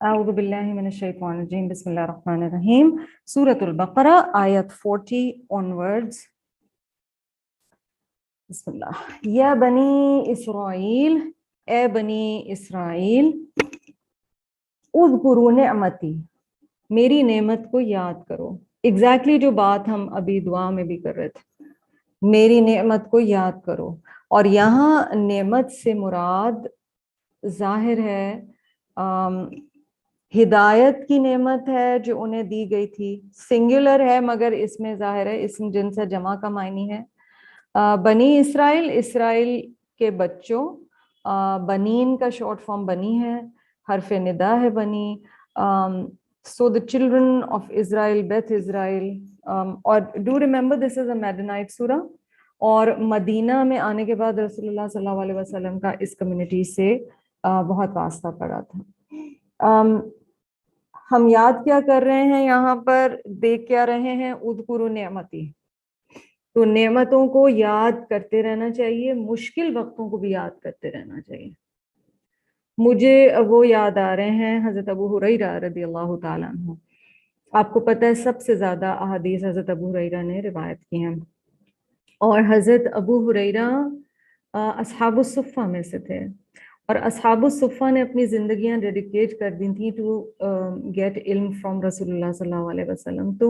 أعوذ بالله من الشيطان الرجيم بسم الله الرحمن الرحيم سورة البقرة آيات 40 onwards. بسم الله. يا بني إسرائيل اے بنی اسرائیل اذکروا نعمتی میری نعمت کو یاد کرو. ایگزیکٹلی جو بات ہم ابھی دعا میں بھی کر رہے تھے، میری نعمت کو یاد کرو. اور یہاں نعمت سے مراد ظاہر ہے ہدایت کی نعمت ہے جو انہیں دی گئی تھی. سنگولر ہے مگر اس میں ظاہر ہے اسم جنس جمع کا معنی ہے. بنی اسرائیل، اسرائیل کے بچوں. بنین کا شارٹ فارم بنی ہے، حرف ندا ہے بنی. سو the children of Israel, Beth Israel. اور do remember this is a Madinite surah. اور مدینہ میں آنے کے بعد رسول اللہ صلی اللہ علیہ وسلم کا اس کمیونٹی سے بہت واسطہ پڑا تھا. ہم یاد کیا کر رہے ہیں یہاں پر، دیکھ کیا رہے ہیں؟ اذکروا نعمتی. تو نعمتوں کو یاد کرتے رہنا چاہیے، مشکل وقتوں کو بھی یاد کرتے رہنا چاہیے. مجھے وہ یاد آ رہے ہیں حضرت ابو ہریرہ رضی اللہ تعالیٰ عنہ. آپ کو پتہ ہے سب سے زیادہ احادیث حضرت ابو ہریرہ نے روایت کی ہیں، اور حضرت ابو ہریرہ اصحاب الصفہ میں سے تھے، اور اصحاب الصفہ نے اپنی زندگیاں ڈیڈیکیٹ کر دی تھیں ٹو گیٹ علم فرام رسول اللہ صلی اللہ علیہ وسلم. تو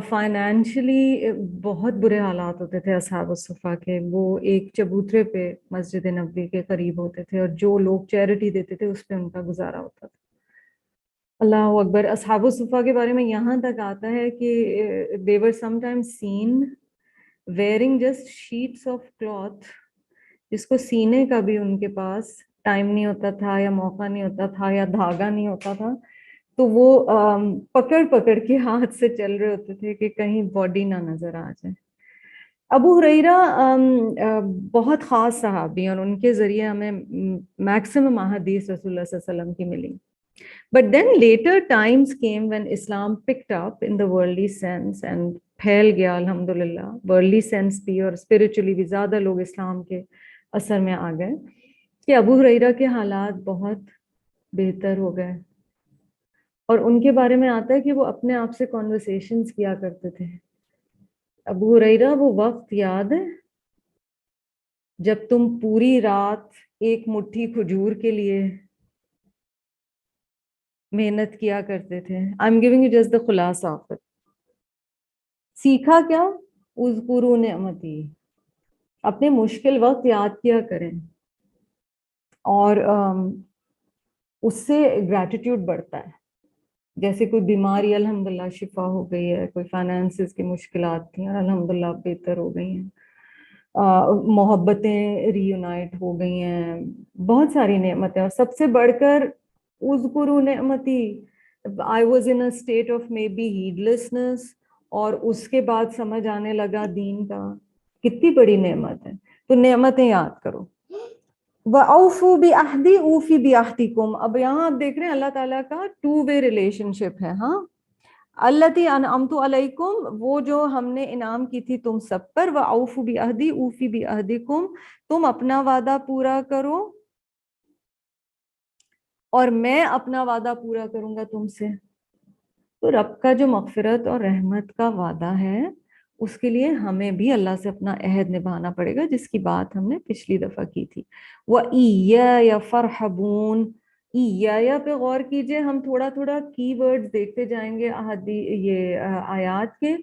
فائنینشلی بہت برے حالات ہوتے تھے اصحاب الصفہ کے. وہ ایک چبوترے پہ مسجد نبوی کے قریب ہوتے تھے، اور جو لوگ چیریٹی دیتے تھے اس پہ ان کا گزارا ہوتا تھا. اللہ اکبر. اصحاب الصفہ کے بارے میں یہاں تک آتا ہے کہ they were sometimes seen wearing just sheets of cloth، جس کو سینے کا بھی ان کے پاس ٹائم نہیں ہوتا تھا، یا موقع نہیں ہوتا تھا، یا دھاگا نہیں ہوتا تھا. تو وہ پکڑ پکڑ کے ہاتھ سے چل رہے ہوتے تھے کہ کہیں باڈی نہ نظر آ جائے. ابو ہریرہ بہت خاص صحابی ہیں، اور ان کے ذریعے ہمیں میکسیمم احادیث رسول اللہ صلی اللہ علیہ وسلم کی ملی. But then later times came when Islam picked up in the worldly sense and پھیل گیا الحمدللہ. worldly sense بھی اور spiritually بھی زیادہ لوگ اسلام کے اثر میں آ گئے، کہ ابو ہریرہ کے حالات بہت بہتر ہو گئے. اور ان کے بارے میں آتا ہے کہ وہ اپنے آپ سے conversations کیا کرتے تھے. ابو ہریرہ وہ وقت یاد ہے جب تم پوری رات ایک مٹھی کھجور کے لیے محنت کیا کرتے تھے. I'm giving you just the خلاصہ of it. سیکھا کیا؟ اذکروا نعمتی. اپنے مشکل وقت یاد کیا کریں، اور اس سے گریٹیٹیوڈ بڑھتا ہے. جیسے کوئی بیماری الحمدللہ شفا ہو گئی ہے، کوئی فائنانسز کی مشکلات تھیں اور الحمدللہ بہتر ہو گئی ہیں، محبتیں ری یونائٹ ہو گئی ہیں، بہت ساری نعمتیں. اور سب سے بڑھ کر اذکروا Nemati. I was in a state of maybe heedlessness، اور اس کے بعد سمجھ آنے لگا دین کا کتنی بڑی نعمت ہے. تو نعمتیں یاد کرو. وَأَوْفُوا بِعَهْدِي أُوفِ بِعَهْدِكُمْ. اب یہاں آپ دیکھ رہے ہیں اللہ تعالیٰ کا ٹو وے ریلیشن شپ ہے. ہاں، الَّتِي أَنْعَمْتُ عَلَيْكُمْ، وہ جو ہم نے انعام کی تھی تم سب پر. وَأَوْفُوا بِعَهْدِي أُوفِ بِعَهْدِكُمْ، تم اپنا وعدہ پورا کرو اور میں اپنا وعدہ پورا کروں گا تم سے. تو رب کا جو مغفرت اور رحمت کا وعدہ ہے، اس کے لیے ہمیں بھی اللہ سے اپنا عہد نبھانا پڑے گا، جس کی بات ہم نے پچھلی دفعہ کی تھی. وَإِيَّايَ فَارْحَبُونَ. ایّایا پہ غور کیجئے. ہم تھوڑا تھوڑا کی ورڈز دیکھتے جائیں گے یہ آیات کے،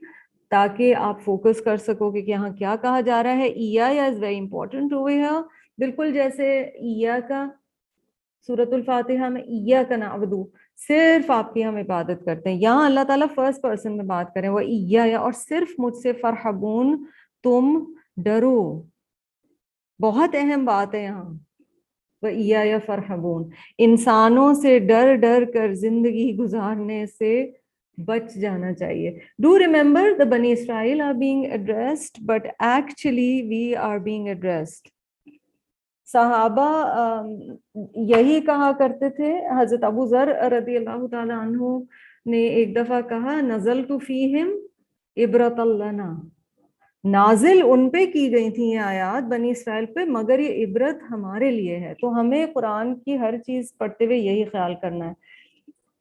تاکہ آپ فوکس کر سکو کہ یہاں کیا کہا جا رہا ہے. ایّایا از ویری امپورٹنٹ ہوئے ہے، بالکل جیسے ایّاکا سورۃ الفاتحہ میں ایّاکا نعبد، صرف آپ کی ہم عبادت کرتے ہیں. یہاں اللہ تعالیٰ فرسٹ پرسن میں بات کریں، وہ ایّایا، اور صرف مجھ سے فرحبون، تم ڈرو. بہت اہم بات ہے یہاں، وَإِيَّايَ فَارْحَبُونَ. انسانوں سے ڈر ڈر کر زندگی گزارنے سے بچ جانا چاہیے. Do remember the Bani Israel are being addressed, but actually we are being addressed. صحابہ یہی کہا کرتے تھے. حضرت ابو ذر رضی اللہ تعالی عنہ نے ایک دفعہ کہا، نزلت فیہم عبرۃ لنا. نازل ان پہ کی گئی تھیں یہ آیات بنی اسرائیل پہ، مگر یہ عبرت ہمارے لیے ہے. تو ہمیں قرآن کی ہر چیز پڑھتے ہوئے یہی خیال کرنا ہے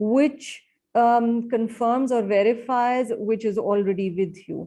which confirms or verifies which is already with you.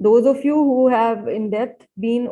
Those of you who have in depth been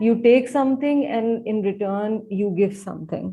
You take something and in return you give something.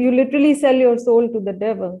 You literally sell your soul to the devil.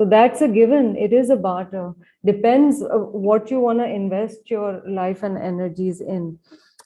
So that's a given. It is a barter. Depends what you want to invest your life and energies in.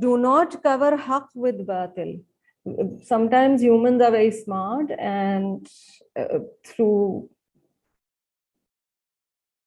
Do not cover haq with batil. Sometimes humans are very smart and through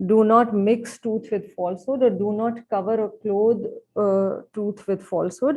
Do not mix truth with falsehood, or do not cover or clothe truth with falsehood.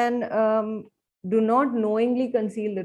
and do not knowingly conceal the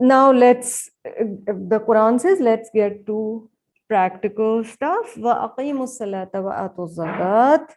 Now the Quran says let's get to practical stuff. wa aqimus salata wa atuz zakat,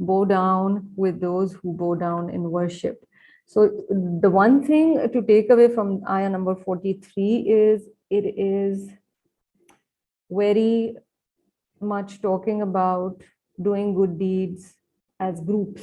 bow down with those who bow down in worship. So the one thing to take away from ayah number 43 is it is very much talking about doing good deeds as groups,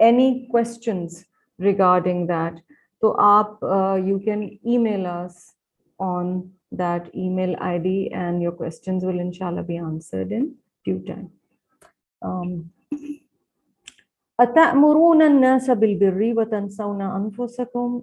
any questions regarding that, so you can email us on that email ID and your questions will inshallah be answered in due time. أتأمرون الناس بالبر وتنسون أنفسكم.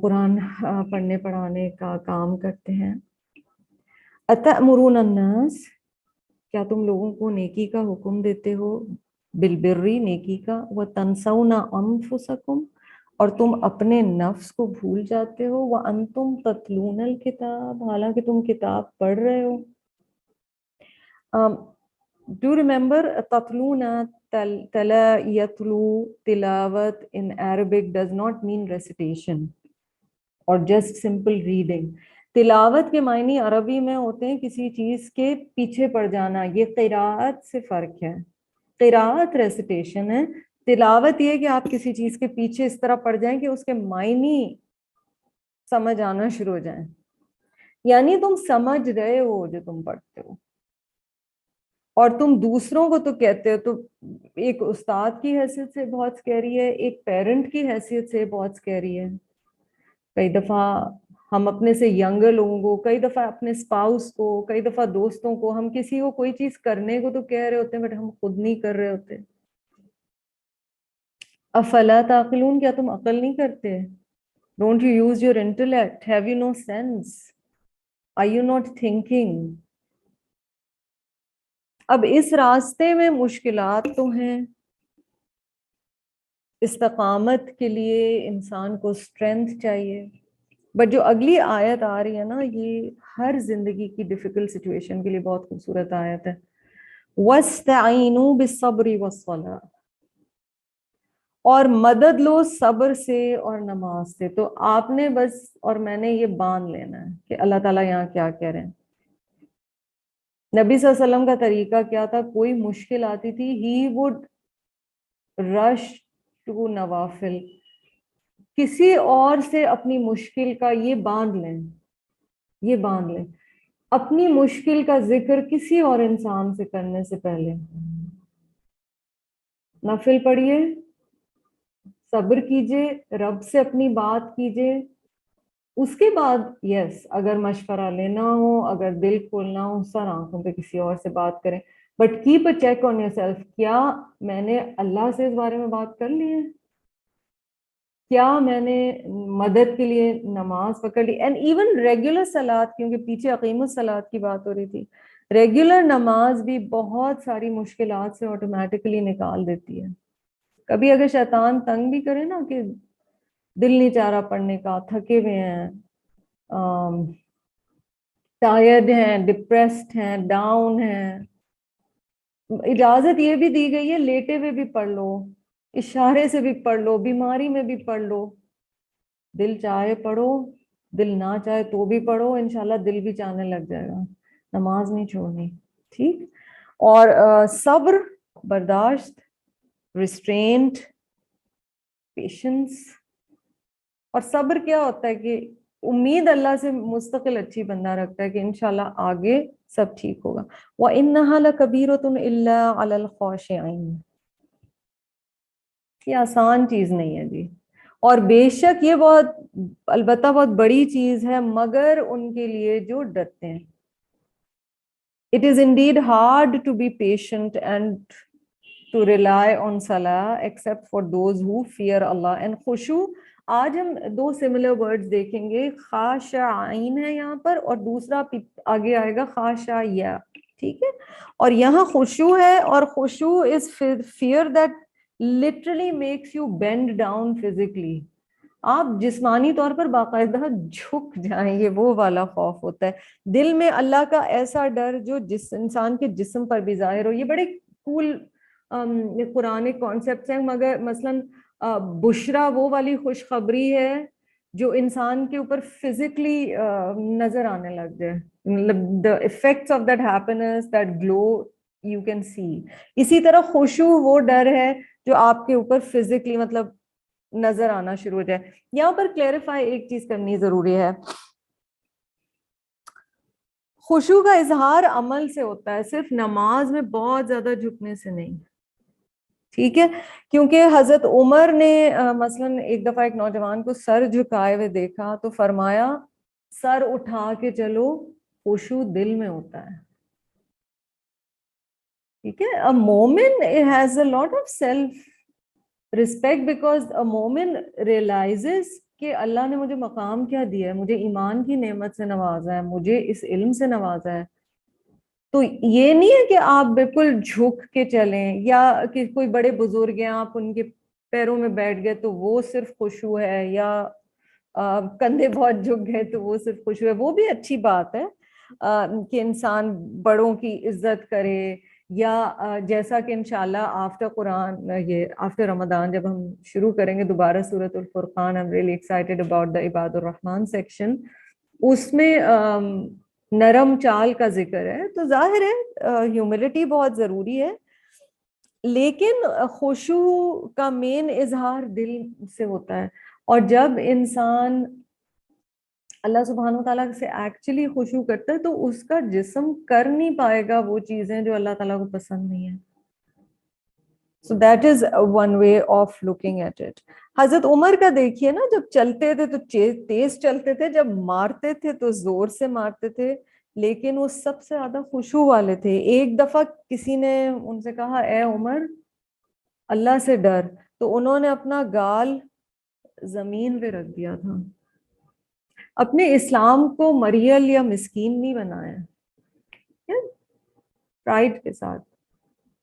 قرآن پڑھنے پڑھانے کا کام کرتے ہیں. أتأمرون الناس, کیا تم لوگوں کو نیکی کا حکم دیتے ہو, بالبری نیکی کا, وتنسون أنفسكم اور تم اپنے نفس کو بھول جاتے ہو, وأنتم تتلون الکتاب حالانکہ تم کتاب پڑھ رہے ہو. Do you remember tatluna, tala yatlu, tilawat in Arabic does not mean recitation or just simple reading. تلاوت کے معنی عربی میں ہوتے ہیں کسی چیز کے پیچھے پڑ جانا. یہ قراءت سے فرق ہے. قراءت ریسیٹیشن ہے, تلاوت یہ کہ آپ کسی چیز کے پیچھے اس طرح پڑ جائیں کہ اس کے معنی سمجھ آنا شروع ہو جائیں, یعنی تم سمجھ رہے ہو جو تم پڑھتے ہو اور تم دوسروں کو تو کہتے ہو. تو ایک استاد کی حیثیت سے بہت سکیری ہے, ایک پیرنٹ کی حیثیت سے بہت سکیری ہے. کئی دفعہ ہم اپنے سے ینگر لوگوں کو, کئی دفعہ اپنے اسپاؤس کو, کئی دفعہ دوستوں کو, ہم کسی کو کوئی چیز کرنے کو تو کہہ رہے ہوتے ہیں بٹ ہم خود نہیں کر رہے ہوتے. افلا تعقلون, کیا تم عقل نہیں کرتے؟ Don't you use your intellect? Have you no sense? Are you not thinking? اب اس راستے میں مشکلات تو ہیں. استقامت کے لیے انسان کو اسٹرینتھ چاہیے, بٹ جو اگلی آیت آ رہی ہے نا, یہ ہر زندگی کی ڈیفیکلٹ سچویشن کے لیے بہت خوبصورت آیت ہے. وَاسْتَعِینُوا بِالصَّبْرِ وَالصَّلَاةِ, اور مدد لو صبر سے اور نماز سے. تو آپ نے بس اور میں نے یہ باندھ لینا ہے کہ اللہ تعالیٰ یہاں کیا کہہ رہے ہیں. نبی صلی اللہ علیہ وسلم کا طریقہ کیا تھا؟ کوئی مشکل آتی تھی, ہی وڈ رش ٹو نوافل. کسی اور سے اپنی مشکل کا یہ باندھ لیں, یہ باندھ لیں, اپنی مشکل کا ذکر کسی اور انسان سے کرنے سے پہلے نفل پڑھیے, صبر کیجئے, رب سے اپنی بات کیجئے. اس کے بعد یس اگر مشورہ لینا ہو, اگر دل کھولنا ہو, سر آنکھوں پہ کسی اور سے بات کریں, but keep a check on your self. کیا میں نے اللہ سے اس بارے میں بات کر لی ہے؟ کیا میں نے مدد کے لیے نماز پکڑ لی؟ اینڈ ایون ریگولر صلات, کیونکہ پیچھے اقیم الصلاۃ کی بات ہو رہی تھی, ریگولر نماز بھی بہت ساری مشکلات سے آٹومیٹکلی نکال دیتی ہے. کبھی اگر شیطان تنگ بھی کرے نا کہ دل نہیں چاہ رہا پڑھنے کا, تھکے ہوئے ہیں, ٹائرڈ ہیں, ڈپریسڈ ہیں, ڈاؤن ہیں, اجازت یہ بھی دی گئی ہے لیٹے ہوئے بھی پڑھ لو, اشارے سے بھی پڑھ لو, بیماری میں بھی پڑھ لو. دل چاہے پڑھو, دل نہ چاہے تو بھی پڑھو, انشاءاللہ دل بھی چاہنے لگ جائے گا. نماز نہیں چھوڑنی, ٹھیک. اور صبر, برداشت, ریسٹرینٹ, پیشنس. اور صبر کیا ہوتا ہے کہ امید اللہ سے مستقل اچھی بندہ رکھتا ہے کہ انشاءاللہ آگے سب ٹھیک ہوگا. وَإِنَّهَا لَكَبِيرَةٌ إِلَّا عَلَى الْخَاشِعِينَ, یہ آسان چیز نہیں ہے جی, اور بے شک یہ بہت البتہ بہت بڑی چیز ہے مگر ان کے لیے جو ڈرتے ہیں. It is indeed hard to be patient and to rely on salah except for those who fear Allah. And khushu, آج ہم دو سملر ورڈز دیکھیں گے, خاشعین ہے یہاں پر اور دوسرا آگے آئے گا خاشعیہ, ٹھیک ہے. اور یہاں خشوع ہے, اور خشوع is fear that literally makes you bend down physically. آپ جسمانی طور پر باقاعدہ جھک جائیں, یہ وہ والا خوف ہوتا ہے. دل میں اللہ کا ایسا ڈر جو جس انسان کے جسم پر بھی ظاہر ہو. یہ بڑے کول قرآن کانسیپٹس ہیں, مگر مثلاً بشرا وہ والی خوشخبری ہے جو انسان کے اوپر فزیکلی نظر آنے لگ جائے, مطلب the effects of that happiness, that glow you can see. اسی طرح خشوع وہ ڈر ہے جو آپ کے اوپر فزیکلی مطلب نظر آنا شروع ہو جائے. یہاں پر کلیریفائی ایک چیز کرنی ضروری ہے, خشوع کا اظہار عمل سے ہوتا ہے, صرف نماز میں بہت زیادہ جھکنے سے نہیں, ٹھیک ہے. کیونکہ حضرت عمر نے مثلاً ایک دفعہ ایک نوجوان کو سر جھکائے ہوئے دیکھا تو فرمایا سر اٹھا کے چلو, خشوع دل میں ہوتا ہے. ٹھیک ہے. A مومن has a lot of self respect because a مومن realizes کہ اللہ نے مجھے مقام کیا دیا ہے, مجھے ایمان کی نعمت سے نوازا ہے, مجھے اس علم سے نوازا ہے. تو یہ نہیں ہے کہ آپ بالکل جھک کے چلیں, یا کہ کوئی بڑے بزرگ ہیں آپ ان کے پیروں میں بیٹھ گئے تو وہ صرف خشوع ہے, یا کندھے بہت جھک گئے تو وہ صرف خشوع ہے. وہ بھی اچھی بات ہے کہ انسان بڑوں کی عزت کرے, یا جیسا کہ انشاءاللہ آفٹر قرآن, یہ آفٹر رمضان جب ہم شروع کریں گے دوبارہ سورۃ الفرقان, I'm really excited about the عباد الرحمن section, اس میں نرم چال کا ذکر ہے. تو ظاہر ہے ہیوملٹی بہت ضروری ہے, لیکن خشوع کا مین اظہار دل سے ہوتا ہے. اور جب انسان اللہ سبحانہ وتعالیٰ سے ایکچولی خشوع کرتا ہے تو اس کا جسم کر نہیں پائے گا وہ چیزیں جو اللہ تعالیٰ کو پسند نہیں ہیں. So that is one way of looking at it. حضرت عمر کا دیکھیے نا, جب چلتے تھے تو تیز چلتے تھے, جب مارتے تھے تو زور سے مارتے تھے, لیکن وہ سب سے زیادہ خشوع والے تھے. ایک دفعہ کسی نے ان سے کہا اے عمر اللہ سے ڈر, تو انہوں نے اپنا گال زمین پہ رکھ دیا تھا. اپنے اسلام کو مریل یا مسکین نہیں بنایا, پرائڈ کے ساتھ,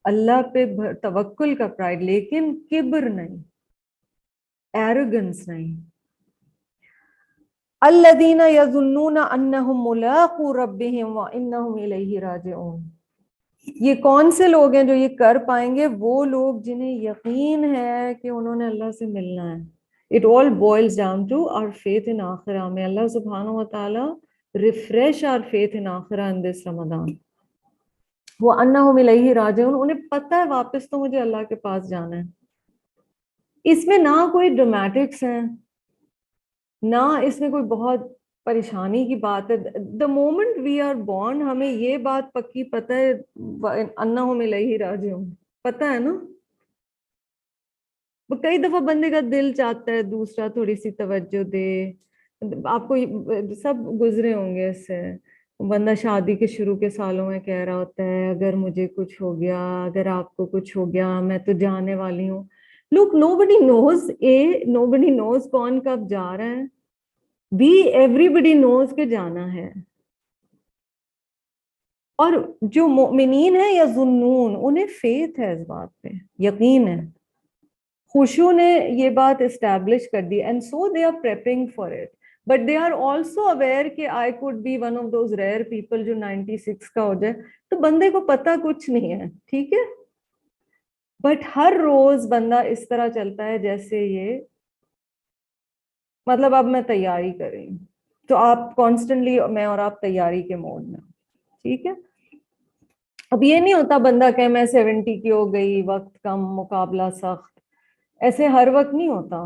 اللہ پہ توکل کا پرائڈ, لیکن کبر نہیں, ایروگنس نہیں. الذین یظنون انہم ملاقو ربہم وانہم الیہ راجعون. یہ کون سے لوگ ہیں جو یہ کر پائیں گے؟ وہ لوگ جنہیں یقین ہے کہ انہوں نے اللہ سے ملنا ہے. It all boils down to our faith in آخرہ. میں اللہ سبحانہ وتعالی refresh our faith in آخرہ in this Ramadan. وَأَنَّهُمْ إِلَيْهِ رَاجِعُونَ. انہیں پتہ ہے واپس تو مجھے اللہ کے پاس جانا ہے. اس میں نہ کوئی ڈرامیٹکس ہیں, نہ اس میں کوئی بہت پریشانی کی بات ہے. The moment we are born ہمیں یہ بات پکی پتہ ہے انہم الیہ راجعون, پتہ ہے نا. کئی دفعہ بندے کا دل چاہتا ہے دوسرا تھوڑی سی توجہ دے. آپ کو سب گزرے ہوں گے اس سے, بندہ شادی کے شروع کے سالوں میں کہہ رہا ہوتا ہے اگر مجھے کچھ ہو گیا, اگر آپ کو کچھ ہو گیا, میں تو جانے والی ہوں. Look, nobody knows nobody knows کون کب جا رہا ہے. everybody knows کہ جانا ہے. اور جو مؤمنین ہیں یا ظنون, انہیں فیتھ ہے, اس بات پہ یقین ہے. خشوع نے یہ بات اسٹیبلش کر دی, and so they are prepping for it. But they are also aware کہ I could be one of those rare people جو 96 کا ہو جائے. تو بندے کو پتہ کچھ نہیں ہے, ٹھیک ہے, بٹ ہر روز بندہ اس طرح چلتا ہے جیسے یہ مطلب اب میں تیاری کر رہی ہوں, تو آپ کانسٹنٹلی میں اور آپ تیاری کے موڈ میں, ٹھیک ہے. اب یہ نہیں ہوتا بندہ کہ میں 70 کی ہو گئی, وقت کم, مقابلہ سخت, ایسے ہر وقت نہیں ہوتا.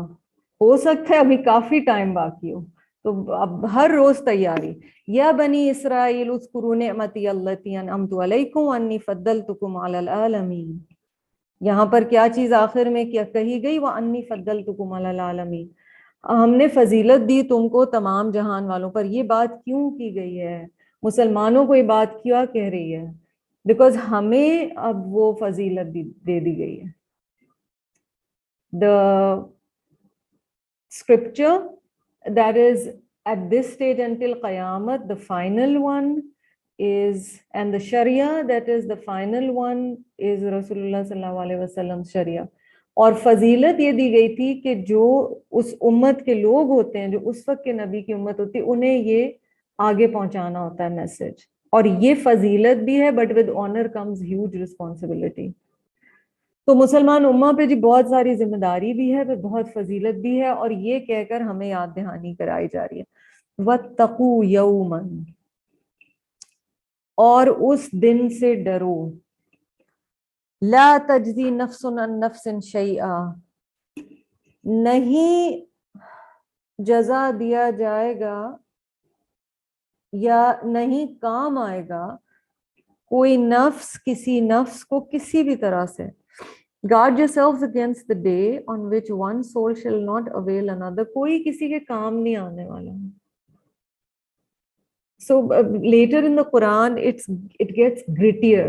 ہو سکتا ہے ابھی کافی ٹائم باقی ہو, تو اب ہر روز تیاری. یا بنی اسرائیل اذکروا نعمتی التی انعمت علیکم انی فضلتکم علی العالمین. یہاں پر کیا چیز آخر میں کیا کہی گئی؟ وانی فضلتکم علی العالمین, ہم نے فضیلت دی تم کو تمام جہان والوں پر. یہ بات کیوں کی گئی ہے؟ مسلمانوں کو یہ بات کیا کہہ رہی ہے؟ بیکاز ہمیں اب وہ فضیلت دے دی گئی ہے. The scripture that is at this stage until Qayamat, the final one is, and the Sharia that is the final one is Rasulullah sallallahu alaihi wasallam Sharia. اور فضیلت یہ دی گئی تھی کہ جو اس امت کے لوگ ہوتے ہیں, جو اس وقت کے نبی کی امت ہوتی ہے, انہیں یہ آگے پہنچانا ہوتا ہے میسج. اور یہ فضیلت بھی ہے, but with honor comes huge responsibility. تو مسلمان امہ پہ جی بہت ساری ذمہ داری بھی ہے, بہت فضیلت بھی ہے, اور یہ کہہ کر ہمیں یاد دہانی کرائی جا رہی ہے. وَاتَّقُوا يَوْمًا, اور اس دن سے ڈرو. لَا تَجْزِي نَفْسٌ عَن نَفْسٍ شَيْئًا, نہیں جزا دیا جائے گا یا نہیں کام آئے گا کوئی نفس کسی نفس کو کسی بھی طرح سے. Guard yourselves against the day on which one soul shall not avail another. کوئی کسی کے کام نہیں آنے والا. So later in the Quran it gets grittier.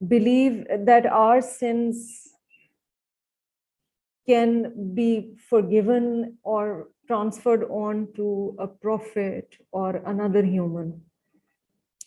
believe that our sins can be forgiven or transferred on to a prophet or another human.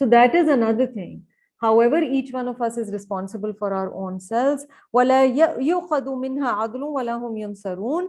so that is another thing. However, each one of us is responsible for our own selves. وَلَا يُؤْخَذُ مِنْهَا عَدْلٌ وَلَا هُمْ يُنصَرُونَ,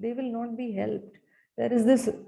they will not be helped. There is this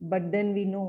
but then we know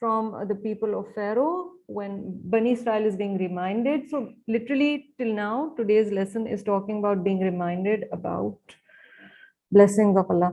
from the people of Pharaoh, when Bani Israel is being reminded. So literally till now, today's lesson is talking about being reminded about blessings of Allah.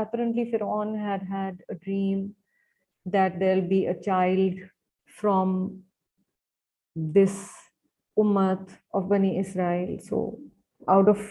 apparently Fir'aun had had a dream that there'll be a child from this ummat of Bani Israel. So out of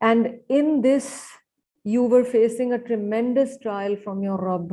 and in this you were facing a tremendous trial from your Rabb.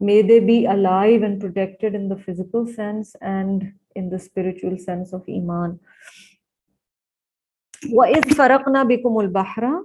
May they be alive and protected in the physical sense and in the spiritual sense of iman. وَإِذْ فَرَقْنَا بِكُمُ الْبَحْرَ,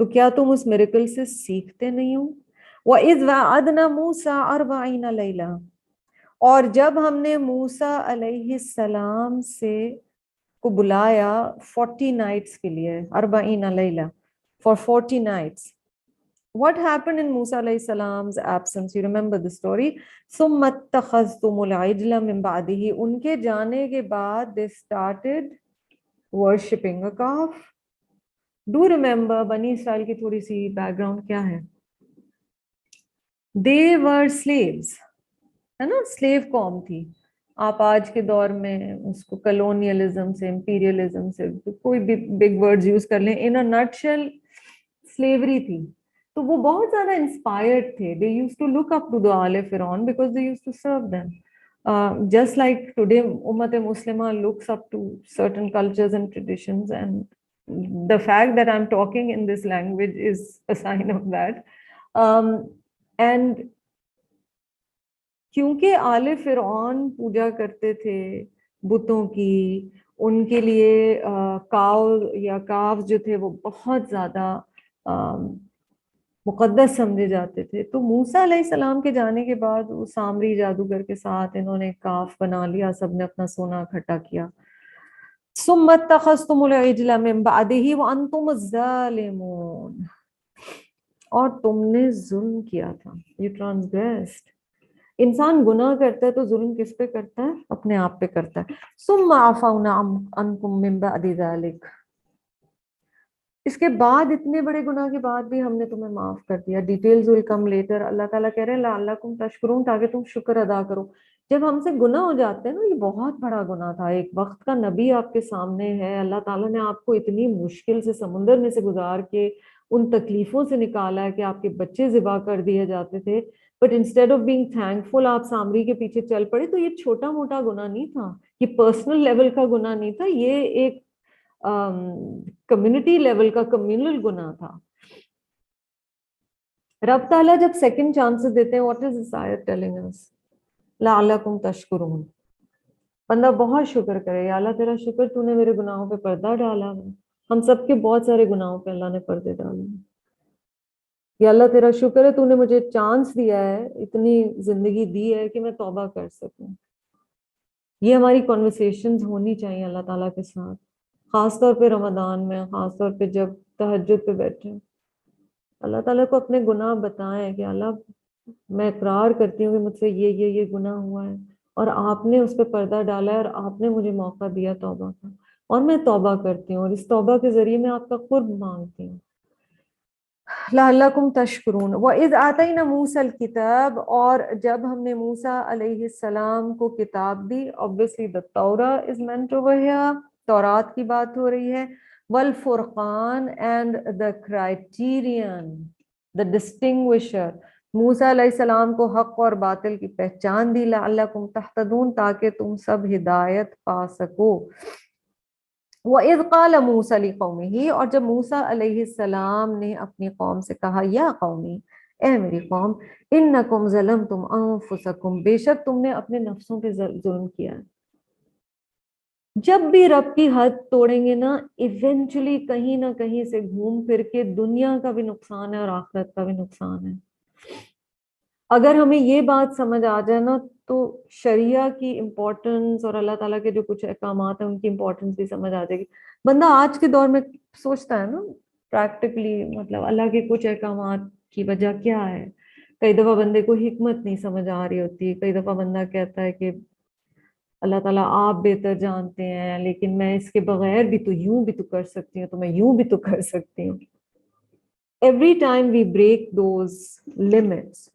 تو کیا تم اس miracle سے سیکھتے نہیں ہو؟ وَإِذْ وَعَدْنَا مُوسَىٰ 40 لَيْلَةً، اور جب ہم نے موسیٰ علیہ السلام سے کو بلایا 40 نائٹس کے لیے، 40 لیلہ for 40 nights. What happened in Musa alayhi salam's absence? You remember the story. ثُمَّ اتَّخَذْتُمُ الْعِجْلَ مِن بَعْدِهِ، ان کے جانے کے بعد they started worshipping a calf. Do remember بنی اسرائیل کی تھوڑی سی بیک گراؤنڈ کیا ہے؟ They were slaves، ہے نا، سلیو قوم تھی. آپ آج کے دور میں اس کو کلونیلزم سے، امپیریلزم سے، کوئی بھی بگ ورڈز یوز کر لیں، ان اے نٹ شیل سلیوری تھی. تو وہ بہت زیادہ انسپائرڈ تھے. They used to look up to the all فرعون because they used to serve them. Just like today امت مسلمہ looks up to certain cultures and traditions, and the fact that I'm talking in this language is a sign of that. And کیونکہ آل فرعون پوجا کرتے تھے بتوں کی، ان کے لیے کاؤ یا کاف جو تھے وہ بہت زیادہ مقدس سمجھے جاتے تھے. تو موسیٰ علیہ السلام کے جانے کے بعد وہ سامری جادوگر کے ساتھ انہوں نے کاف بنا لیا، سب نے اپنا سونا اکٹھا کیا. ثم اتخذتم العجل من بعده وانتم الظالمون، اور تم نے ظلم کیا تھا. You transgressed. انسان گناہ کرتا ہے تو ظلم کس پہ کرتا ہے؟ اپنے آپ پہ کرتا ہے. ثم عفونا عنکم من بعد ذلک، اس کے بعد اتنے بڑے گناہ کے بعد بھی ہم نے تمہیں معاف کر دیا. ڈیٹیلز ول کم لیٹر. اللہ تعالیٰ کہہ رہے ہیں لعلکم تشکرون، تاکہ تم شکر ادا کرو. جب ہم سے گناہ ہو جاتے ہیں نا، یہ بہت بڑا گناہ تھا. ایک وقت کا نبی آپ کے سامنے ہے، اللہ تعالیٰ نے آپ کو اتنی مشکل سے سمندر میں سے گزار کے ان تکلیفوں سے نکالا ہے کہ آپ کے بچے ذبح کر دیے جاتے تھے، but instead of being thankful آپ سامری کے پیچھے چل پڑے. تو یہ چھوٹا موٹا گناہ نہیں تھا، یہ پرسنل لیول کا گناہ نہیں تھا، یہ ایک کمیونٹی لیول کا کمیونل گناہ تھا. رب تعالیٰ جب سیکنڈ چانسز دیتے ہیں، واٹ از دس آیت ٹیلنگ اس؟ لعلکم تشکرون. بندہ بہت شکر کرے، یا اللہ تیرا شکر تو نے میرے گناہوں پہ پردہ ڈالا ہے. ہم سب کے بہت سارے گناہوں پہ اللہ نے پردے ڈالے ہیں. یا اللہ تیرا شکر ہے تو نے مجھے چانس دیا ہے، اتنی زندگی دی ہے کہ میں توبہ کر سکوں. یہ ہماری کنورسیشنز ہونی چاہیے اللہ تعالیٰ کے ساتھ، خاص طور پہ رمضان میں، خاص طور پہ جب تہجد پہ بیٹھے اللہ تعالیٰ کو اپنے گناہ بتائیں کہ اللہ میں اقرار کرتی ہوں کہ مجھ سے یہ گناہ ہوا ہے، اور آپ نے اس پہ پردہ ڈالا ہے، اور آپ نے مجھے موقع دیا توبہ کا، اور میں توبہ کرتی ہوں، اور اس توبہ کے ذریعے میں آپ کا قرب مانگتی ہوں. لعلکم تشکرون. وَإِذْ آتَيْنَا مُوسَى الْكِتَابَ، اور جب ہم نے موسیٰ علیہ السلام کو کتاب دی. obviously the Torah is meant over here، تورات کی بات ہو رہی ہے. والفرقان and the criterion، the distinguisher، موسیٰ علیہ السلام کو حق اور باطل کی پہچان دی. لعلکم تہتدون، تاکہ تم سب ہدایت پا سکو. وَإِذْ قَالَ مُوسَىٰ لِقَوْمِهِ، اور جب موسیٰ علیہ السلام نے اپنی قوم سے کہا، یا قومی، اے میری قوم، اِنَّكُمْ ظَلَمْتُمْ أَنفُسَكُمْ، بے شک تم نے اپنے نفسوں پہ ظلم کیا ہے. جب بھی رب کی حد توڑیں گے نا، ایونچولی کہیں نہ کہیں سے گھوم پھر کے دنیا کا بھی نقصان ہے اور آخرت کا بھی نقصان ہے. اگر ہمیں یہ بات سمجھ آ جائے نا تو شریعہ کی امپورٹنس اور اللہ تعالیٰ کے جو کچھ احکامات ہیں ان کی امپورٹنس بھی سمجھ آ جائے گی. بندہ آج کے دور میں سوچتا ہے نا پریکٹیکلی، مطلب اللہ کے کچھ احکامات کی وجہ کیا ہے. کئی دفعہ بندے کو حکمت نہیں سمجھ آ رہی ہوتی، کئی دفعہ بندہ کہتا ہے کہ اللہ تعالیٰ آپ بہتر جانتے ہیں، لیکن میں اس کے بغیر بھی تو یوں بھی تو کر سکتی ہوں، تو میں یوں بھی تو کر سکتی ہوں. Every time we break those limits,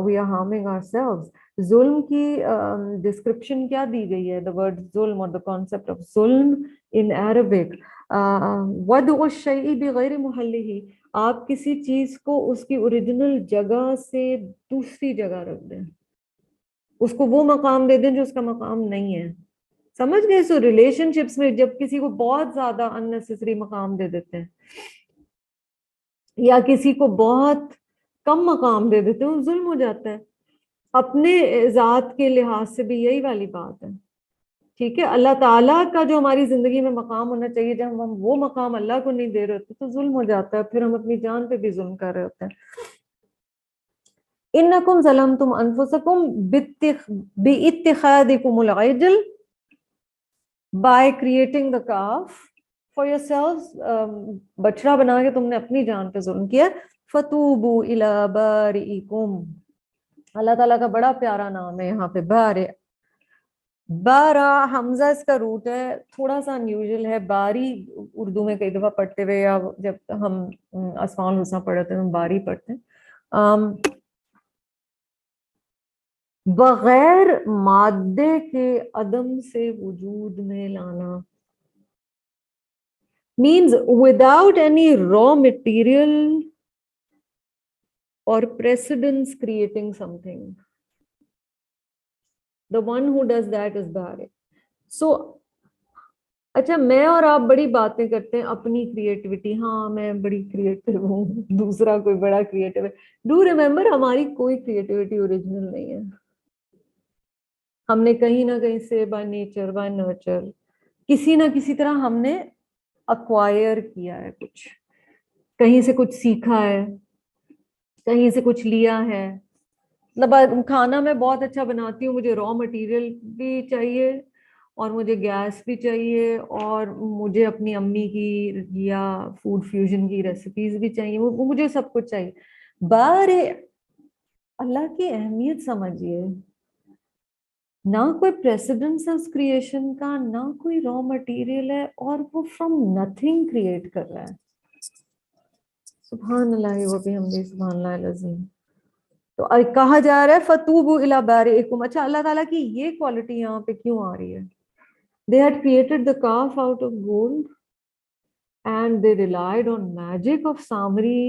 we are harming ourselves. ظلم کی description کیا دی گئی ہے؟ The word ظلم or the concept of ظلم in Arabic. وَضْعُ الشَّيْءِ بِغَيْرِ مُحَلِّهِ، آپ کسی چیز کو اس کی اوریجنل جگہ سے دوسری جگہ رکھ دیں، اس کو وہ مقام دے دیں جو اس کا مقام نہیں ہے. سمجھ گئے؟ سو ریلیشن شپس میں جب کسی کو بہت زیادہ unnecessary مقام دے دیتے ہیں یا کسی کو بہت کم مقام دے دیتے ہیں، وہ ظلم ہو جاتا ہے. اپنے ذات کے لحاظ سے بھی یہی والی بات ہے. ٹھیک ہے. اللہ تعالیٰ کا جو ہماری زندگی میں مقام ہونا چاہیے، جب ہم وہ مقام اللہ کو نہیں دے رہے ہوتے تو ظلم ہو جاتا ہے، پھر ہم اپنی جان پہ بھی ظلم کر رہے ہوتے ہیں. انکم ظلمتم انفسکم باتخاذکم العجل، by creating the calf for yourselves، بچڑا بنا کے تم نے اپنی جان پہ ظلم کیا. فتوبوا الی بارئکم، اللہ تعالیٰ کا بڑا پیارا نام ہے یہاں پہ بارئ. بارا حمزہ اس کا روٹ ہے، تھوڑا سا انیوژل ہے. باری اردو میں کئی دفعہ پڑھتے ہوئے، یا جب ہم اسماء الحسنی پڑھتے ہیں ہم باری پڑھتے ہیں. بغیر مادے کے عدم سے وجود میں لانا means without any raw material or precedence creating something. The one who does that is Bari. So اچھا، میں اور آپ بڑی باتیں کرتے ہیں اپنی کریٹیوٹی، ہاں میں بڑی کریٹیو ہوں، دوسرا کوئی بڑا کریٹیو ہے. ڈو ریمبر ہماری کوئی کریٹیوٹی اوریجنل نہیں ہے. ہم نے کہیں نہ کہیں سے بائی نیچر بائی نرچر کسی نہ کسی طرح ہم نے اکوائر کیا ہے، کچھ کہیں سے کچھ سیکھا ہے، کہیں سے کچھ لیا ہے. مطلب کھانا میں بہت اچھا بناتی ہوں، مجھے را مٹیریل بھی چاہیے اور مجھے گیس بھی چاہیے اور مجھے اپنی امی کی یا فوڈ فیوژن کی ریسیپیز بھی چاہیے، وہ مجھے سب کچھ چاہیے. بارے اللہ کی اہمیت سمجھیے، نہ کوئی پریسیڈنس ہے اس کریشن کا، نہ کوئی را مٹیریل ہے، اور وہ فرام نتھنگ کریٹ کر رہا ہے. سبحان اللہ و بحمدہ، سبحان اللہ العظیم. تو کہا جا رہا ہے فتوبوا الی بارئکم. اچھا، اللہ تعالیٰ کی یہ کوالٹی یہاں پہ کیوں آ رہی ہے؟ They had created the calf out of gold and they relied on magic of Samri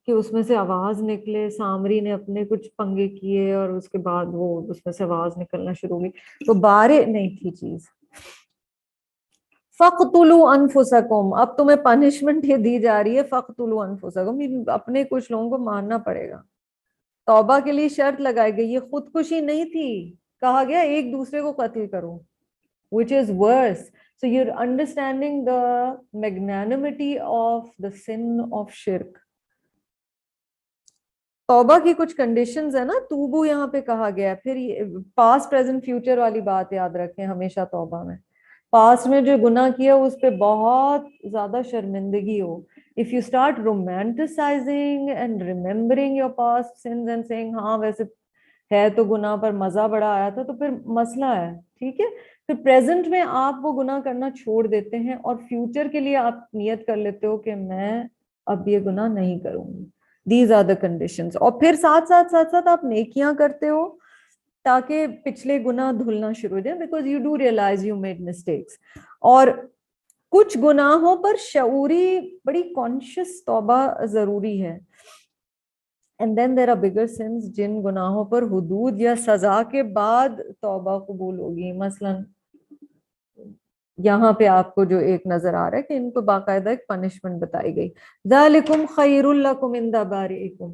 کہ اس میں سے آواز نکلے. سامری نے اپنے کچھ پنگے کیے اور اس کے بعد وہ اس میں سے آواز نکلنا شروع ہوئی. تو بارے نہیں تھی چیز. فَقْتُلُوا أَنفُسَكُمْ، اب تمہیں پنشمنٹ یہ دی جا رہی ہے. فَقْتُلُوا أَنفُسَكُمْ، اپنے کچھ لوگوں کو مارنا پڑے گا. توبہ کے لیے شرط لگائی گئی، یہ خودکشی نہیں تھی. کہا گیا ایک دوسرے کو قتل کرو، which is worse. So you're understanding the magnanimity of the sin of shirk. توبہ کی کچھ کنڈیشنز ہے نا، توبو یہاں پہ کہا گیا. پھر پاسٹ پریزنٹ فیوچر والی بات یاد رکھیں ہمیشہ توبہ میں. پاسٹ میں جو گناہ کیا اس پہ بہت زیادہ شرمندگی ہو. If you start romanticizing and remembering your past sins and saying ہاں ویسے ہے تو گناہ پر مزہ بڑا آیا تھا، تو پھر مسئلہ ہے. ٹھیک ہے، پھر پریزنٹ میں آپ وہ گناہ کرنا چھوڑ دیتے ہیں اور فیوچر کے لیے آپ نیت کر لیتے ہو کہ میں اب یہ گناہ نہیں کروں گی. These are the conditions. اور پھر ساتھ ساتھ آپ نیکیاں کرتے ہو تاکہ پچھلے گناہ دھلنا شروع ہو جائیں، because you do realize you made mistakes. اور کچھ گناہوں پر شعوری بڑی کانشیس توبہ ضروری ہے. And then there are bigger sins جن گناہوں پر حدود یا سزا کے بعد توبہ قبول ہوگی. مثلا یہاں پہ آپ کو جو ایک نظر آ رہا ہے کہ ان کو باقاعدہ ایک پنشمنٹ بتائی گئی. ذالکم خیر لکم عند بارئکم،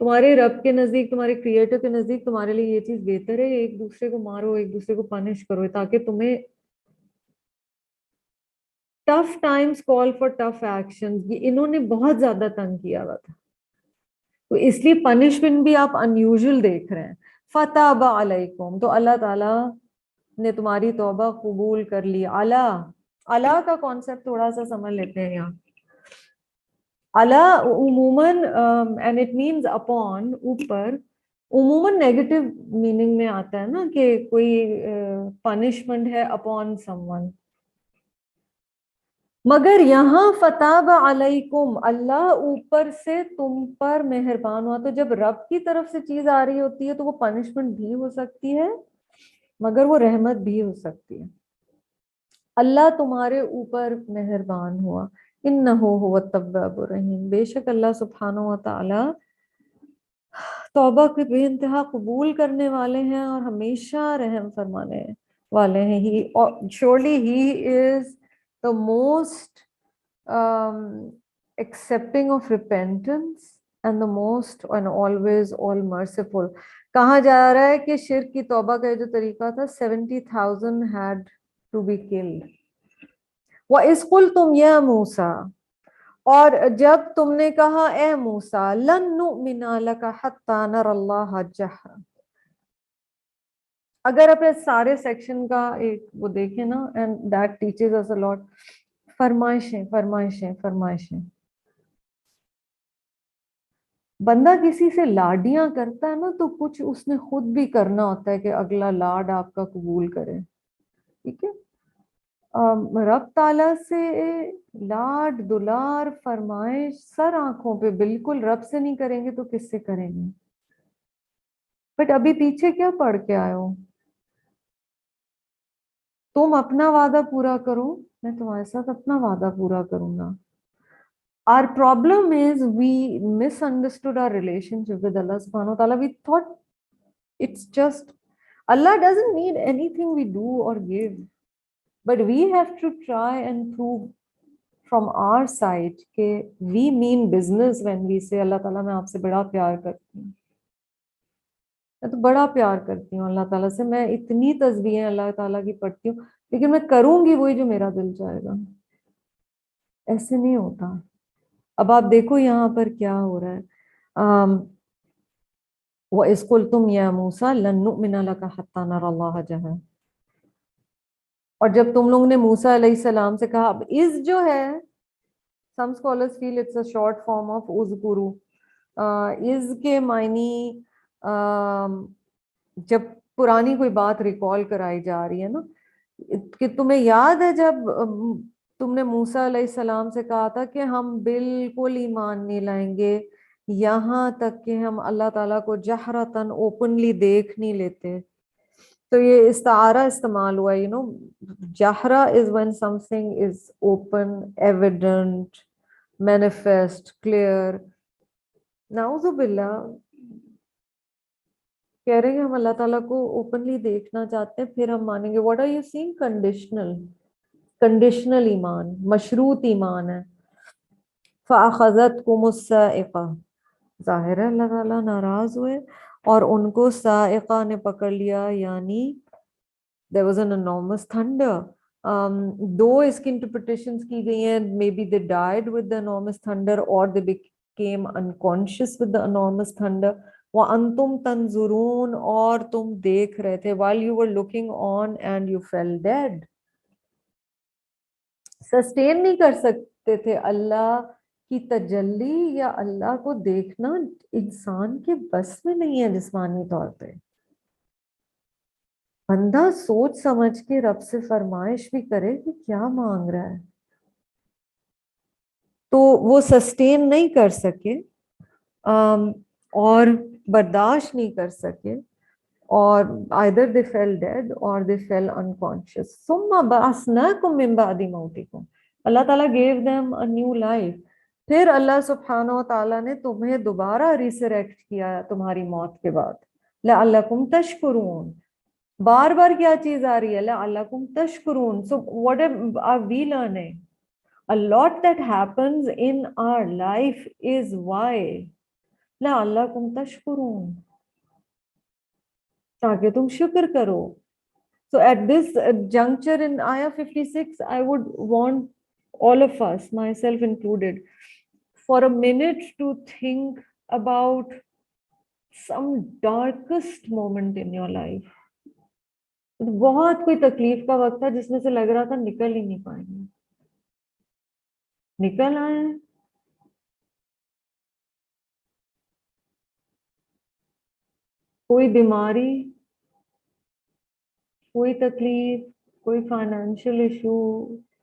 تمہارے رب کے نزدیک، تمہارے کریٹر کے نزدیک تمہارے لیے یہ چیز بہتر ہے. ایک دوسرے کو مارو، ایک دوسرے کو پنش کرو تاکہ تمہیں tough Times call for tough actions. یہ انہوں نے بہت زیادہ تنگ کیا ہوا تھا، تو اس لیے پنشمنٹ بھی آپ انیوژل دیکھ رہے ہیں. فتاب علیکم، تو اللہ تعالیٰ نے تمہاری توبہ قبول کر لی. اللہ کا کانسیپٹ تھوڑا سا سمجھ لیتے ہیں یہاں. اللہ عموماً اینڈ اٹ مینز اپون، اوپر، عموماً نیگیٹو میننگ میں آتا ہے نا کہ کوئی پنشمنٹ ہے اپون سم ون. مگر یہاں فتاب علیکم، اللہ اوپر سے تم پر مہربان ہوا. تو جب رب کی طرف سے چیز آ رہی ہوتی ہے تو وہ پنشمنٹ بھی ہو سکتی ہے مگر وہ رحمت بھی ہو سکتی ہے. اللہ تمہارے اوپر مہربان ہوا. انہ هو التواب الرحیم، بے شک اللہ سبحانہ و تعالی توبہ کے بے انتہا قبول کرنے والے ہیں اور ہمیشہ رحم فرمانے والے ہیں. surely he is the most accepting of repentance and the most and always all merciful. کہا جا رہا ہے کہ شرک کی توبہ کا جو طریقہ تھا 70,000 had to be killed. وَإِذْ قُلْتُمْ يَا مُوسَىٰ، اور جب تم نے کہا اے موسیٰ لن نؤمن لک حتی نری اللہ جہرا. اگر اپنے سارے سیکشن کا ایک وہ دیکھیں نا and that teaches us a lot. فرمائشیں فرمائشیں فرمائشیں. بندہ کسی سے لاڈیاں کرتا ہے نا تو کچھ اس نے خود بھی کرنا ہوتا ہے کہ اگلا لاڈ آپ کا قبول کرے. ٹھیک ہے. رب تعالیٰ سے لاڈ دلار فرمائش سر آنکھوں پہ بالکل رب سے نہیں کریں گے تو کس سے کریں گے؟ بٹ ابھی پیچھے کیا پڑھ کے آئے ہو؟ تم اپنا وعدہ پورا کرو میں تمہارے ساتھ اپنا وعدہ پورا کروں گا. Our problem is we misunderstood our relationship with Allah subhanahu wa ta'ala. We thought it's just Allah doesn't need anything we do or give. But we have to try and prove from our side کہ we mean business when we say اللہ تعالیٰ میں آپ سے بڑا پیار کرتی ہوں. میں تو بڑا پیار کرتی ہوں اللہ تعالیٰ سے. میں اتنی تسبیحیں اللہ تعالیٰ کی پڑھتی ہوں لیکن میں کروں گی وہی جو میرا دل چاہے گا. ایسے نہیں ہوتا. اب آپ دیکھو یہاں پر کیا ہو رہا ہے. وَإِذْ قُلْتُمْ يَا مُوسَىٰ لَن نُؤْمِنَ لَكَ حَتَّىٰ نَرَى اللَّهَ جَهْرَةً. اور جب تم لوگوں نے موسیٰ علیہ السلام سے کہا, اب از جو ہے some scholars feel it's a short form of اذکرو. از کے معنی جب پرانی کوئی بات ریکال کرائی جا رہی ہے نا, کہ تمہیں یاد ہے جب تم نے موسیٰ علیہ السلام سے کہا تھا کہ ہم بالکل ایمان نہیں لائیں گے یہاں تک کہ ہم اللہ تعالیٰ کو جہرتاً اوپنلی دیکھ نہیں لیتے. تو یہ استعارہ استعمال ہوا, جہرا is when something is open, evident, manifest, clear. نعوذ باللہ کہہ رہے ہیں ہم اللہ تعالیٰ کو اوپنلی دیکھنا چاہتے ہیں پھر ہم مانیں گے. what are you seeing? Conditional ایمان, مشروط ایمان ہے. فَأَخَذَتْكُمُ الصَّاعِقَةُ, ظاہر ہے اللہ تعالیٰ ناراض ہوئے اور ان کو صاعقہ نے پکڑ لیا, یعنی there was an enormous thunder. دو اس کی انٹرپریٹیشنز کی گئی ہیں, maybe they died with the enormous thunder or they became unconscious with the enormous thunder. وَأَنْتُمْ تَنْظُرُونَ, اور تم دیکھ رہے تھے, while you were looking on and you fell dead. Sustain نہیں کر سکتے تھے اللہ کی تجلی یا اللہ کو دیکھنا انسان کے بس میں نہیں ہے جسمانی طور پہ. بندہ سوچ سمجھ کے رب سے فرمائش بھی کرے کہ کیا مانگ رہا ہے, تو وہ سسٹین نہیں کر سکے اور برداشت نہیں کر سکے, اور either they fell dead or they fell unconscious. ثم بعثناکم من بعد موتکم, اللہ تعالیٰ gave them a new life. پھر اللہ سبحانہ و تعالیٰ نے تمہیں دوبارہ ریسریکٹ کیا تمہاری موت کے بعد. لعلکم تشکرون, بار بار کیا چیز آ رہی ہے, لعلکم تشکرون. So what are we learning? A lot that happens in our life is why لعلکم تشکرون, تاکہ تم شکر کرو. So at this juncture in Ayah 56, I would want all of us, myself included, for a minute to think about some darkest moment in your life. بہت کوئی تکلیف کا وقت تھا جس میں سے لگ رہا تھا نکل ہی نہیں پائیں گے, نکل آئے. کوئی بیماری, کوئی تکلیف, کوئی فائنینشیل ایشو,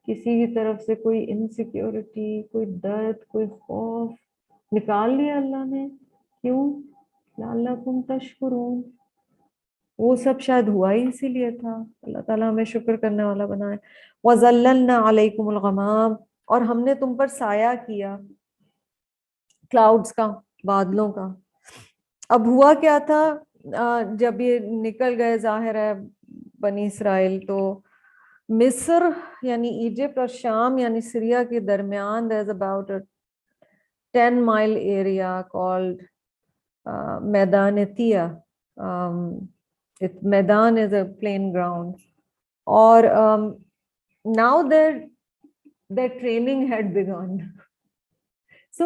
کسی کی طرف سے کوئی انسیکیورٹی, کوئی درد, کوئی خوف, نکال لیا اللہ نے. کیوں؟ لعلکم تشکرون. وہ سب شاید ہوا ہی اسی لیے تھا. اللہ تعالیٰ ہمیں شکر کرنے والا بنائے. وَظَلَّلْنَا عَلَيْكُمُ الْغَمَامَ, اور ہم نے تم پر سایہ کیا, کلاؤڈز کا, بادلوں کا. اب ہوا کیا تھا جب یہ نکل گئے, ظاہر ہے بنی اسرائیل, تو مصر یعنی ایجپٹ اور شام یعنی سیریا کے درمیان there is about a 10-mile area called Maidan-e-Tia. Maidan is a plain ground. Or now their training had begun. So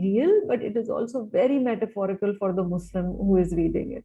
real, but it is also very metaphorical for the Muslim who is reading it.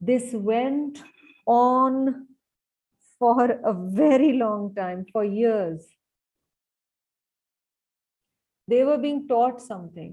This went on for a very long time, for years. They were being taught something.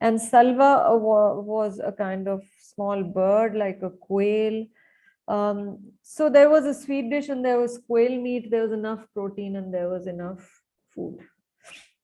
And salwa was a kind of small bird like a quail. So there was a sweet dish and there was quail meat. There was enough protein and there was enough food.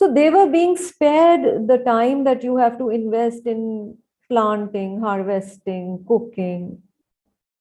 So they were being spared the time that you have to invest in planting, harvesting, cooking.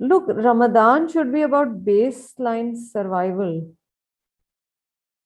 Look, Ramadan should be about baseline survival.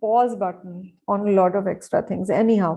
pause button on a lot of extra things. Anyhow,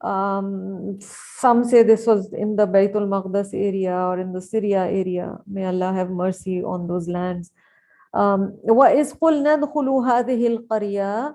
Some say this was in the Baitul Maqdis area or in the Syria area. May Allah have mercy on those lands. وَإِذْ قُلْنَا ادْخُلُوا هَذِهِ الْقَرْيَةَ,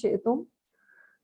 شِئْتُمْ,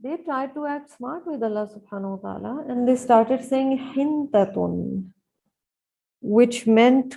They tried to act smart with Allah subhanahu wa ta'ala and they started saying hintatun, which meant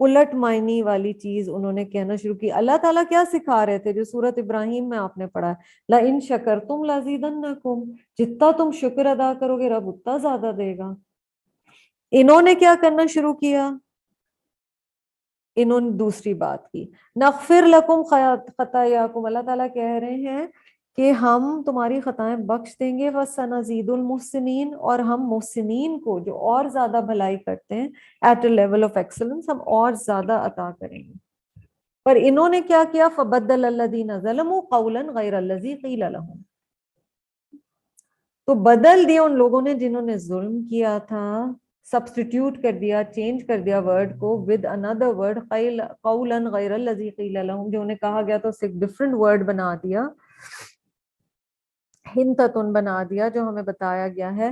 الٹ معنی والی چیز انہوں نے کہنا شروع کی. اللہ تعالیٰ کیا سکھا رہے تھے جو سورت ابراہیم میں آپ نے پڑھا ہے, لَإِن شَكَرْتُمْ لَزِيدَنَّكُمْ, جتنا تم شکر ادا کرو گے رب اتنا زیادہ دے گا. انہوں نے کیا کرنا شروع کیا, انہوں نے دوسری بات کی, نغفر لکم خطایاکم, اللہ تعالیٰ کہہ رہے ہیں کہ ہم تمہاری خطائیں بخش دیں گے, وَسَنَزِيدُ الْمُحْسِنِينَ, اور ہم محسنین کو جو اور زیادہ بھلائی کرتے ہیں at a level of excellence ہم اور زیادہ عطا کریں گے. پر انہوں نے کیا کیا, فَبَدَّلَ الَّذِينَ ظَلَمُوا قَوْلًا غَيْرَ الَّذِي قِيلَ لَهُمْ, تو بدل دیا ان لوگوں نے جنہوں نے ظلم کیا تھا, سبسٹیٹیوٹ کر دیا, چینج کر دیا ورڈ کو with another word, قولا غیر الذی قیل لہم, جو انہیں کہا گیا تو اسے ایک ڈفرنٹ ورڈ بنا دیا, ہنتتن بنا دیا, جو ہمیں بتایا گیا ہے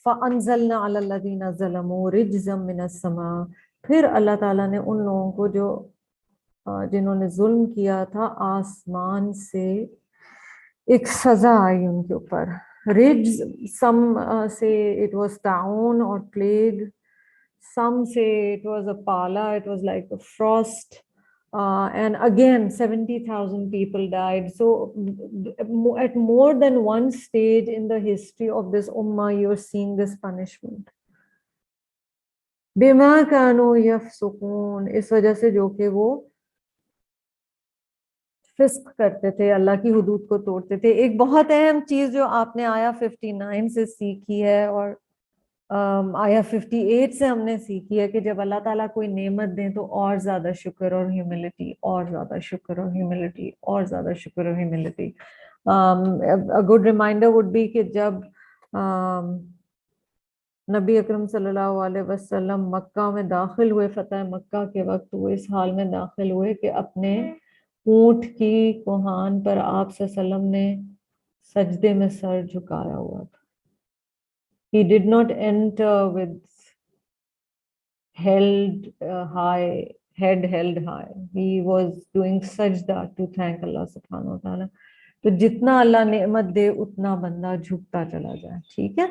فَأَنزَلْنَا عَلَى الَّذِينَ ظَلَمُوا رِجْزًا مِّنَ السَّمَاءِ, پھر اللہ تعالیٰ نے ان لوگوں کو جو جنہوں نے ظلم کیا تھا آسمان سے ایک سزا آئی ان کے اوپر. رجز, some say it was taun or plague, some say it was a pala, it was like a frost, and again 70,000 people died. So at more than one stage in the history of this ummah you're seeing this punishment. بما كانوا يفسقون, اس وجہ سے جو کہ وہ فسق کرتے تھے, اللہ کی حدود کو توڑتے تھے. ایک بہت اہم چیز جو آپ نے آیا 59 سے سیکھی ہے اور آیا 58 سے ہم نے سیکھی ہے کہ جب اللہ تعالیٰ کوئی نعمت دیں تو اور زیادہ شکر اور ہیوملٹی, اور زیادہ شکر اور ہیوملٹی, اور زیادہ شکر اور humility. A good reminder would be کہ جب نبی اکرم صلی اللہ علیہ وسلم مکہ میں داخل ہوئے, فتح مکہ کے وقت, وہ اس حال میں داخل ہوئے کہ اپنے اونٹ کی کوہان پر آپ صلی اللہ علیہ وسلم نے سجدے میں سر جھکایا ہوا تھا. He did not enter with head held high. He was doing sajda to thank Allah subhanahu wa ta'ala. تو جتنا اللہ نعمت دے اتنا بندہ جھکتا چلا جائے, ٹھیک ہے.